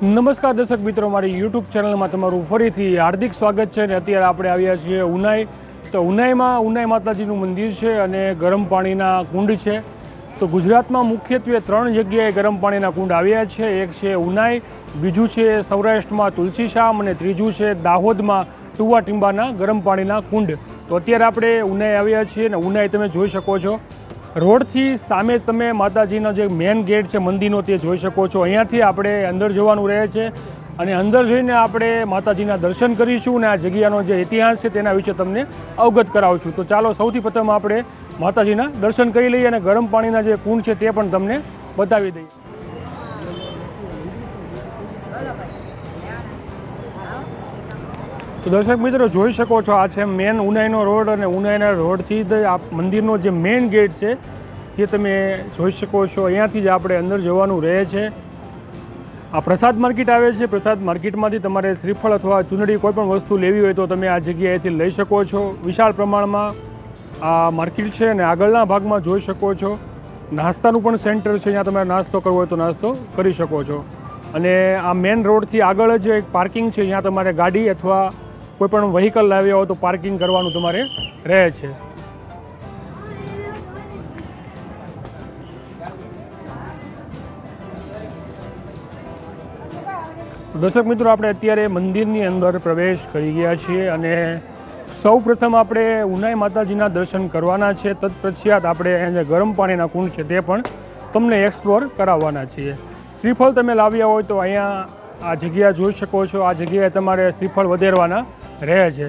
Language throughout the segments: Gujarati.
નમસ્કાર દર્શક મિત્રો, મારી યુટ્યુબ ચેનલમાં તમારું ફરીથી હાર્દિક સ્વાગત છે. અને અત્યારે આપણે આવ્યા છીએ ઉનાઈ. તો ઉનાઈમાં ઉનાઈ માતાજીનું મંદિર છે અને ગરમ પાણીના કુંડ છે. તો ગુજરાતમાં મુખ્યત્વે 3 જગ્યાએ ગરમ પાણીના કુંડ આવ્યા છે. એક છે ઉનાઈ, બીજું છે સૌરાષ્ટ્રમાં તુલસીશ્યામ અને ત્રીજું છે દાહોદમાં ટુવા ટીંબાના ગરમ પાણીના કુંડ. તો અત્યારે આપણે ઉનાઈ આવ્યા છીએ અને ઉનાઈ તમે જોઈ શકો છો. રોડથી સામે તમે માતાજીનો જે મેઇન ગેટ છે મંદિરનો તે જોઈ શકો છો. અહીંયાથી આપણે અંદર જવાનું રહે છે અને અંદર જઈને આપણે માતાજીના દર્શન કરીશું અને આ જગ્યાનો જે ઇતિહાસ છે તેના વિશે તમને અવગત કરાવું છું. તો ચાલો સૌથી પ્રથમ આપણે માતાજીના દર્શન કરી લઈએ અને ગરમ પાણીના જે કુંડ છે તે પણ તમને બતાવી દઈએ. તો દર્શક મિત્રો જોઈ શકો છો, આ છે મેન ઉનાઈનો રોડ અને ઉનાઈના રોડથી જ આ મંદિરનો જે મેઇન ગેટ છે તે તમે જોઈ શકો છો. અહીંયાથી જ આપણે અંદર જવાનું રહે છે. આ પ્રસાદ માર્કેટ આવે છે. પ્રસાદ માર્કેટમાંથી તમારે શ્રીફળ અથવા ચૂંદડી કોઈ પણ વસ્તુ લેવી હોય તો તમે આ જગ્યાએથી લઈ શકો છો. વિશાળ પ્રમાણમાં આ માર્કેટ છે અને આગળના ભાગમાં જોઈ શકો છો નાસ્તાનું પણ સેન્ટર છે. અહીંયા તમારે નાસ્તો કરવો હોય તો નાસ્તો કરી શકો છો. અને આ મેઇન રોડથી આગળ જ એક પાર્કિંગ છે. અહીંયા તમારે ગાડી અથવા કોઈ પણ વ્હીકલ લાવ્યા હોય તો પાર્કિંગ કરવાનું તમારે રહે છે. દર્શક મિત્રો, આપણે અત્યારે મંદિરની અંદર પ્રવેશ કરી ગયા છીએ અને સૌ પ્રથમ આપણે ઉનાઈ માતાજીના દર્શન કરવાના છે. તત્પશ્ચાત આપણે અહીંયા જે ગરમ પાણીના કુંડ છે તે પણ તમને એક્સપ્લોર કરાવવાના છીએ. શ્રીફળ તમે લાવ્યા હોય તો અહીંયા આ જગ્યા જોઈ શકો છો. આ જગ્યાએ તમારે શ્રીફળ વધેરવાના રહે છે.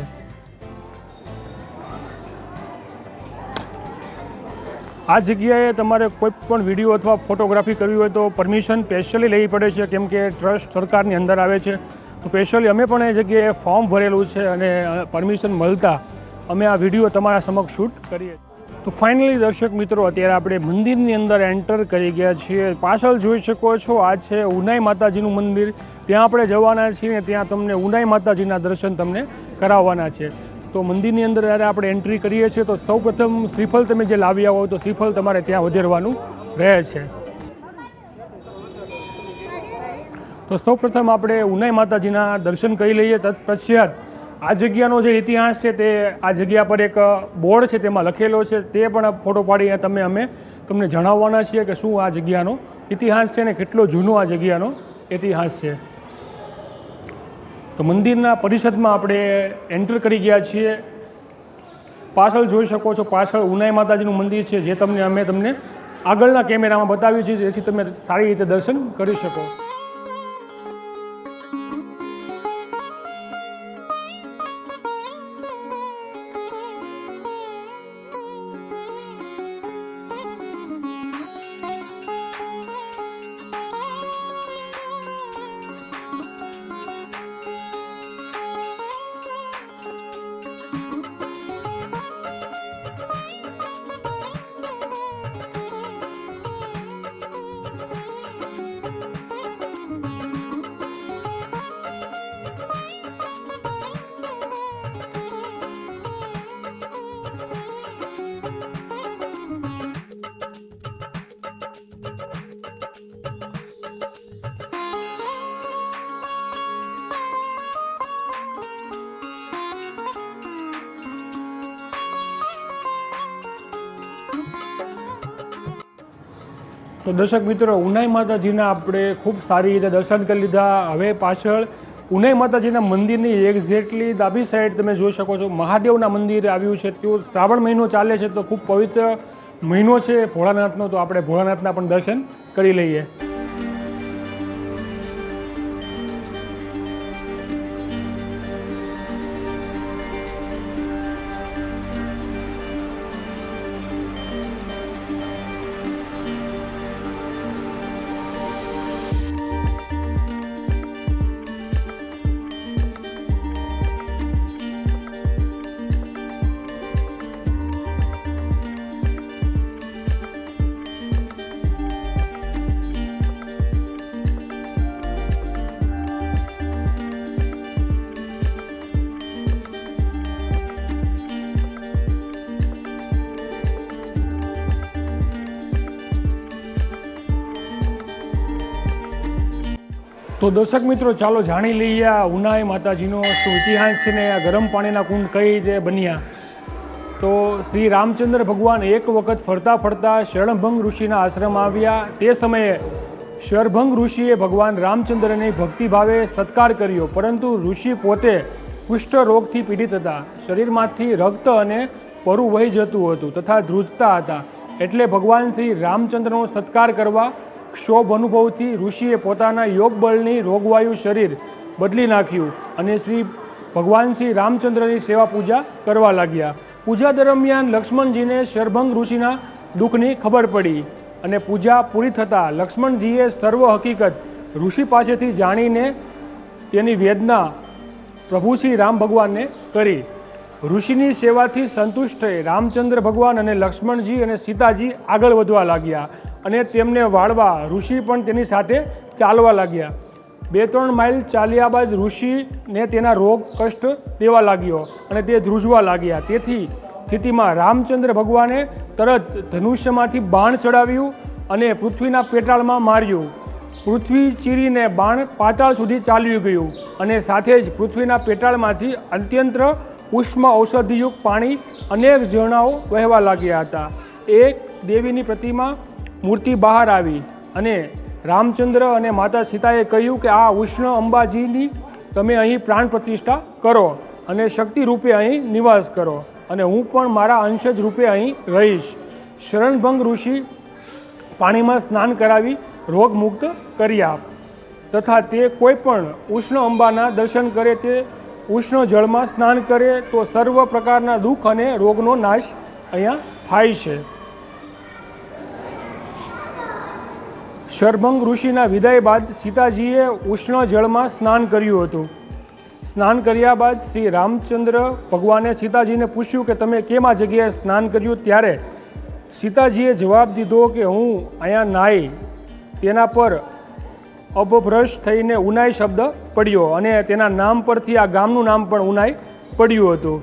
આ જગ્યાએ તમારે કોઈ પણ વિડીયો અથવા ફોટોગ્રાફી કરવી હોય તો પરમિશન સ્પેશિયલી લેવી પડે છે, કેમ કે ટ્રસ્ટ સરકારની અંદર આવે છે. તો સ્પેશિયલી અમે પણ એ જગ્યાએ ફોર્મ ભરેલું છે અને પરમિશન મળતા અમે આ વિડીયો તમારા સમક્ષ શૂટ કરીએ. તો ફાઇનલી દર્શક મિત્રો, અત્યારે આપણે મંદિરની અંદર એન્ટર કરી ગયા છીએ. પાછળ જોઈ શકો છો આ છે ઉનાઈ માતાજીનું મંદિર. ત્યાં આપણે જવાના છીએ અને ત્યાં તમને ઉનાઈ માતાજીના દર્શન તમને કરાવવાના છે. તો મંદિરની અંદર જ્યારે આપણે એન્ટ્રી કરીએ છીએ તો સૌપ્રથમ શ્રીફળ તમે જે લાવ્યા હોય તો શ્રીફળ તમારે ત્યાં વધેરવાનું રહે છે. તો સૌપ્રથમ આપણે ઉનાઈ માતાજીના દર્શન કરી લઈએ. તત્પશ્ચાત આ જગ્યાનો જે ઇતિહાસ છે તે આ જગ્યા પર એક બોર્ડ છે તેમાં લખેલો છે. તે પણ ફોટો પાડીને અમે તમને જણાવવાના છીએ કે શું આ જગ્યાનો ઇતિહાસ છે ને કેટલો જૂનો આ જગ્યાનો ઇતિહાસ છે. તો મંદિરના પરિષદમાં આપણે એન્ટર કરી ગયા છીએ. પાછળ જોઈ શકો છો, પાછળ ઉનાઈ માતાજીનું મંદિર છે જે અમે તમને આગળના કેમેરામાં બતાવ્યું છે, જેથી તમે સારી રીતે દર્શન કરી શકો. તો દર્શક મિત્રો, ઉનાઈ માતાજીના આપણે ખૂબ સારી રીતે દર્શન કરી લીધા. હવે પાછળ ઉનાઈ માતાજીના મંદિરની એક્ઝેક્ટલી ડાબી સાઈડ તમે જોઈ શકો છો મહાદેવના મંદિર આવ્યું છે. તો શ્રાવણ મહિનો ચાલે છે તો ખૂબ પવિત્ર મહિનો છે ભોળાનાથનો. તો આપણે ભોળાનાથના પણ દર્શન કરી લઈએ. તો દર્શક મિત્રો, ચાલો જાણી લઈએ આ ઉનાઈ માતાજીનો શું ઇતિહાસ છે ને આ ગરમ પાણીના કુંડ કઈ રીતે બન્યા. તો શ્રી રામચંદ્ર ભગવાન એક વખત ફરતા ફરતા શરણભંગ ઋષિના આશ્રમ આવ્યા. તે સમયે શરભંગ ઋષિએ ભગવાન રામચંદ્રની ભક્તિભાવે સત્કાર કર્યો, પરંતુ ઋષિ પોતે કુષ્ઠ રોગથી પીડિત હતા. શરીરમાંથી રક્ત અને પરું વહી જતું હતું તથા ધ્રુજતા હતા. એટલે ભગવાન શ્રી રામચંદ્રનો સત્કાર કરવા ક્ષોભ અનુભવથી ઋષિએ પોતાના યોગ બળની રોગવાયુ શરીર બદલી નાખ્યું અને ભગવાન શ્રી રામચંદ્રની સેવા પૂજા કરવા લાગ્યા. પૂજા દરમિયાન લક્ષ્મણજીને શરભંગ ઋષિના દુઃખની ખબર પડી અને પૂજા પૂરી થતાં લક્ષ્મણજીએ સર્વ હકીકત ઋષિ પાસેથી જાણીને તેની વેદના પ્રભુ શ્રી રામ ભગવાનને કરી. ઋષિની સેવાથી સંતુષ્ટ થઈ રામચંદ્ર ભગવાન અને લક્ષ્મણજી અને સીતાજી આગળ વધવા લાગ્યા અને તેમને વાળવા ઋષિ પણ તેની સાથે ચાલવા લાગ્યા. 2-3 માઇલ ચાલ્યા બાદ ઋષિને તેના રોગ કષ્ટ દેવા લાગ્યો અને તે ધ્રુજવા લાગ્યા. તેથી સ્થિતિમાં રામચંદ્ર ભગવાને તરત ધનુષ્યમાંથી બાણ ચડાવ્યું અને પૃથ્વીના પેટાળમાં માર્યું. પૃથ્વી ચીરીને બાણ પાતાળ સુધી ચાલ્યું ગયું અને સાથે જ પૃથ્વીના પેટાળમાંથી અત્યંત ઉષ્મ ઔષધિયુક્ત પાણી અનેક ઝરણાઓ વહેવા લાગ્યા હતા. એક દેવીની પ્રતિમા મૂર્તિ બહાર આવી અને રામચંદ્ર અને માતા સીતાએ કહ્યું કે આ ઉષ્ણ અંબાજીની તમે અહીં પ્રાણ પ્રતિષ્ઠા કરો અને શક્તિ રૂપે અહીં નિવાસ કરો અને હું પણ મારા અંશજ રૂપે અહીં રહીશ. શરણભંગ ઋષિ પાણીમાં સ્નાન કરાવી રોગમુક્ત કર્યા તથા તે કોઈ પણ ઉષ્ણ અંબાના દર્શન કરે, તે ઉષ્ણ જળમાં સ્નાન કરે તો સર્વ પ્રકારના દુઃખ અને રોગનો નાશ અહીંયા થાય છે. શરભંગ ઋષિના વિદાય બાદ સીતાજીએ ઉષ્ણ જળમાં સ્નાન કર્યું હતું. સ્નાન કર્યા બાદ શ્રી રામચંદ્ર ભગવાને સીતાજીને પૂછ્યું કે તમે કેમ આ જગ્યાએ સ્નાન કર્યું. ત્યારે સીતાજીએ જવાબ દીધો કે હું અહીંયા નાહી. તેના પર અપભ્રષ્ટ થઈને ઉનાઈ શબ્દ પડ્યો અને તેના નામ પરથી આ ગામનું નામ પણ ઉનાઈ પડ્યું હતું.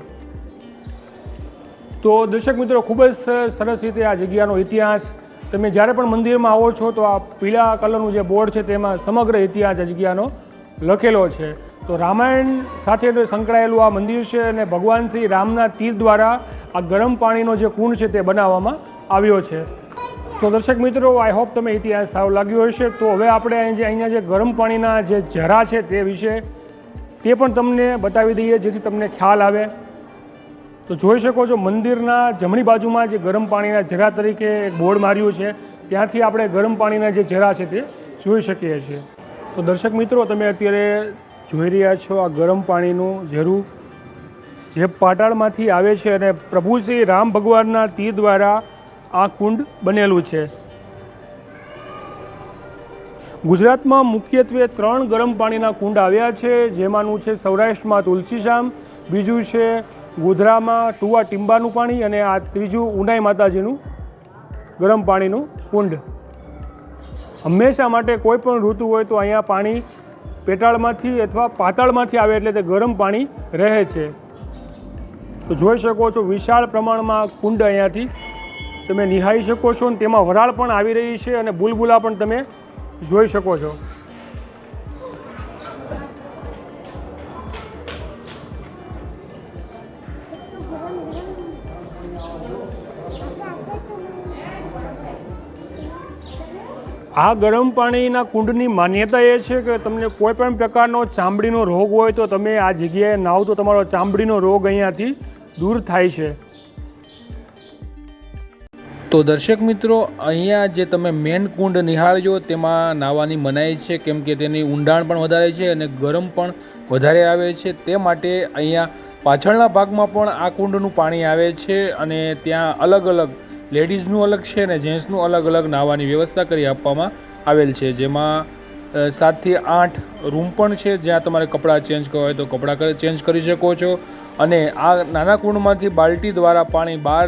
તો દર્શક મિત્રો, ખૂબ જ સરસ રીતે આ જગ્યાનો ઇતિહાસ, તમે જ્યારે પણ મંદિરમાં આવો છો તો આ પીળા કલરનું જે બોર્ડ છે તેમાં સમગ્ર ઇતિહાસ આ જગ્યાનો લખેલો છે. તો રામાયણ સાથે સંકળાયેલું આ મંદિર છે અને ભગવાન શ્રી રામના તીર દ્વારા આ ગરમ પાણીનો જે કુંડ છે તે બનાવવામાં આવ્યો છે. તો દર્શક મિત્રો, આઈ હોપ તમે ઇતિહાસ સારો લાગ્યો હશે. તો હવે આપણે અહીંયા જે ગરમ પાણીના જે ઝરા છે તે વિશે તે પણ તમને બતાવી દઈએ જેથી તમને ખ્યાલ આવે. તો જોઈ શકો છો મંદિરના જમણી બાજુમાં જે ગરમ પાણીના ઝરા તરીકે એક બોર્ડ માર્યું છે, ત્યાંથી આપણે ગરમ પાણીના જે ઝરા છે તે જોઈ શકીએ છીએ. તો દર્શક મિત્રો, તમે અત્યારે જોઈ રહ્યા છો આ ગરમ પાણીનું ઝરું જે પાતાળમાંથી આવે છે અને પ્રભુ શ્રી રામ ભગવાનના તીર દ્વારા આ કુંડ બનેલું છે. ગુજરાતમાં મુખ્યત્વે 3 ગરમ પાણીના કુંડ આવ્યા છે, જેમાંનું છે સૌરાષ્ટ્રમાં તુલસીશ્યામ, બીજું છે ગોધરામાં ટુવા ટીંબાનું પાણી અને આ ત્રીજું ઉનાઈ માતાજીનું ગરમ પાણીનું કુંડ. હંમેશા માટે કોઈ પણ ઋતુ હોય તો અહીંયા પાણી પેટાળમાંથી અથવા પાતાળમાંથી આવે એટલે તે ગરમ પાણી રહે છે. તો જોઈ શકો છો વિશાળ પ્રમાણમાં કુંડ અહીંયાથી તમે નિહાળી શકો છો અને તેમાં વરાળ પણ આવી રહી છે અને બુલબુલા પણ તમે જોઈ શકો છો. આ ગરમ પાણીના કુંડની માન્યતા એ છે કે તમને કોઈ પણ પ્રકારનો ચામડીનો રોગ હોય તો તમે આ જગ્યાએ નાહો તો તમારો ચામડીનો રોગ અહીંયાથી દૂર થાય છે. તો દર્શક મિત્રો, અહીંયા જે તમે મેન કુંડ નિહાળ્યો તેમાં નાહવાની મનાઈ છે, કેમ કે તેની ઊંડાણ પણ વધારે છે અને ગરમ પણ વધારે આવે છે. તે માટે અહીંયા પાછળના ભાગમાં પણ આ કુંડનું પાણી આવે છે અને ત્યાં અલગ અલગ લેડીઝનું અલગ છે અને જેન્ટ્સનું અલગ અલગ નાહવાની વ્યવસ્થા કરી આપવામાં આવેલ છે, જેમાં 7 થી 8 રૂમ પણ છે જ્યાં તમારે કપડાં ચેન્જ કરવા હોય તો કપડાં ચેન્જ કરી શકો છો. અને આ નાના કુંડમાંથી બાલટી દ્વારા પાણી બહાર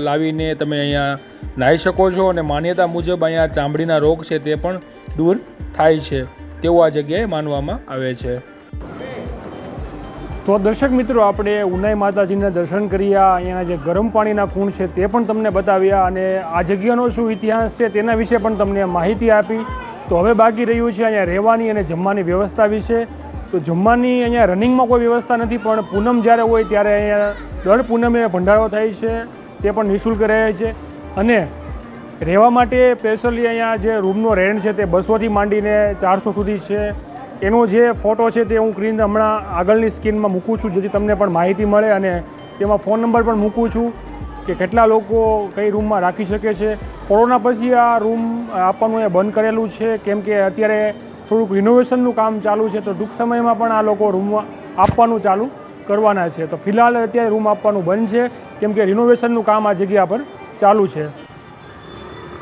લાવીને તમે અહીંયા નાહી શકો છો અને માન્યતા મુજબ અહીંયા ચામડીના રોગ છે તે પણ દૂર થાય છે તેવું આ જગ્યાએ માનવામાં આવે છે. તો દર્શક મિત્રો, આપણે ઉનાઈ માતાજીના દર્શન કર્યા, અહીંયા જે ગરમ પાણીના કુંડ છે તે પણ તમને બતાવ્યા અને આ જગ્યાનો શું ઇતિહાસ છે તેના વિશે પણ તમને માહિતી આપી. તો હવે બાકી રહ્યું છે અહીંયા રહેવાની અને જમવાની વ્યવસ્થા વિશે. તો જમવાની અહીંયા રનિંગમાં કોઈ વ્યવસ્થા નથી, પણ પૂનમ જ્યારે હોય ત્યારે અહીંયા દર પૂનમે ભંડારો થાય છે, તે પણ નિઃશુલ્ક રહે છે. અને રહેવા માટે સ્પેશિયલી અહીંયા જે રૂમનો રેન્ટ છે તે 200થી માંડીને 400 સુધી છે. એનો જે ફોટો છે તે હું સ્ક્રીન હમણાં આગળની સ્ક્રીનમાં મૂકું છું, જેથી તમને પણ માહિતી મળે, અને તેમાં ફોન નંબર પણ મૂકું છું કે કેટલા લોકો કઈ રૂમમાં રાખી શકે છે. કોરોના પછી આ રૂમ આપવાનું એ બંધ કરેલું છે, કેમ કે અત્યારે થોડુંક રિનોવેશનનું કામ ચાલુ છે, તો ટૂંક સમયમાં પણ આ લોકો રૂમમાં આપવાનું ચાલુ કરવાના છે. તો ફિલહાલ અત્યારે રૂમ આપવાનું બંધ છે, કેમ કે રિનોવેશનનું કામ આ જગ્યા પર ચાલુ છે.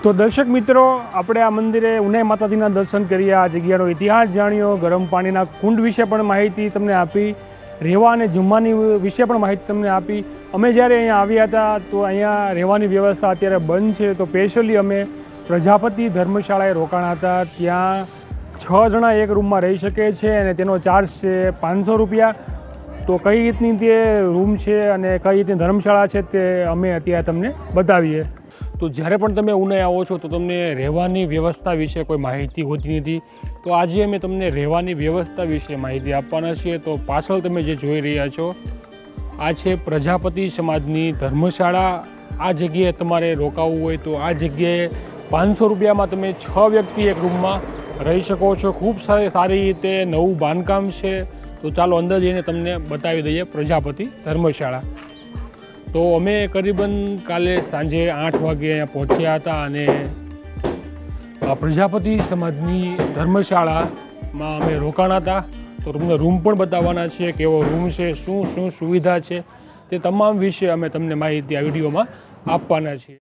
તો દર્શક મિત્રો, આપણે આ મંદિરે ઉનાઈ માતાજીના દર્શન કરીએ, આ જગ્યાનો ઇતિહાસ જાણ્યો, ગરમ પાણીના કુંડ વિશે પણ માહિતી તમને આપી, રહેવા અને જમવાની વિશે પણ માહિતી તમને આપી. અમે જ્યારે અહીંયા આવ્યા હતા તો અહીંયા રહેવાની વ્યવસ્થા અત્યારે બંધ છે, તો સ્પેશિયલી અમે પ્રજાપતિ ધર્મશાળાએ રોકાણા હતા. ત્યાં 6 જણા એક રૂમમાં રહી શકે છે અને તેનો ચાર્જ છે 500 રૂપિયા. તો કઈ રીતની તે રૂમ છે અને કઈ રીતની ધર્મશાળા છે તે અમે અત્યારે તમને બતાવીએ. તો જ્યારે પણ તમે ઉનાઈ આવો છો તો તમને રહેવાની વ્યવસ્થા વિશે કોઈ માહિતી હોતી નથી, તો આજે અમે તમને રહેવાની વ્યવસ્થા વિશે માહિતી આપવાના છીએ. તો પાછળ તમે જે જોઈ રહ્યા છો આ છે પ્રજાપતિ સમાજની ધર્મશાળા. આ જગ્યાએ તમારે રોકાવું હોય તો આ જગ્યાએ 500 રૂપિયામાં તમે 6 વ્યક્તિ એક રૂમમાં રહી શકો છો. ખૂબ સારી રીતે નવું બાંધકામ છે. તો ચાલો અંદર જઈને તમને બતાવી દઈએ પ્રજાપતિ ધર્મશાળા. તો અમે કરીબન કાલે સાંજે 8 વાગે અહીંયા પહોંચ્યા હતા અને પ્રજાપતિ સમાજની ધર્મશાળામાં અમે રોકાણા હતા. તો તમને રૂમ પણ બતાવવાના છે, કેવો રૂમ છે, શું શું સુવિધા છે, તે તમામ વિશે અમે તમને માહિતી આ વિડીયોમાં આપવાના છીએ.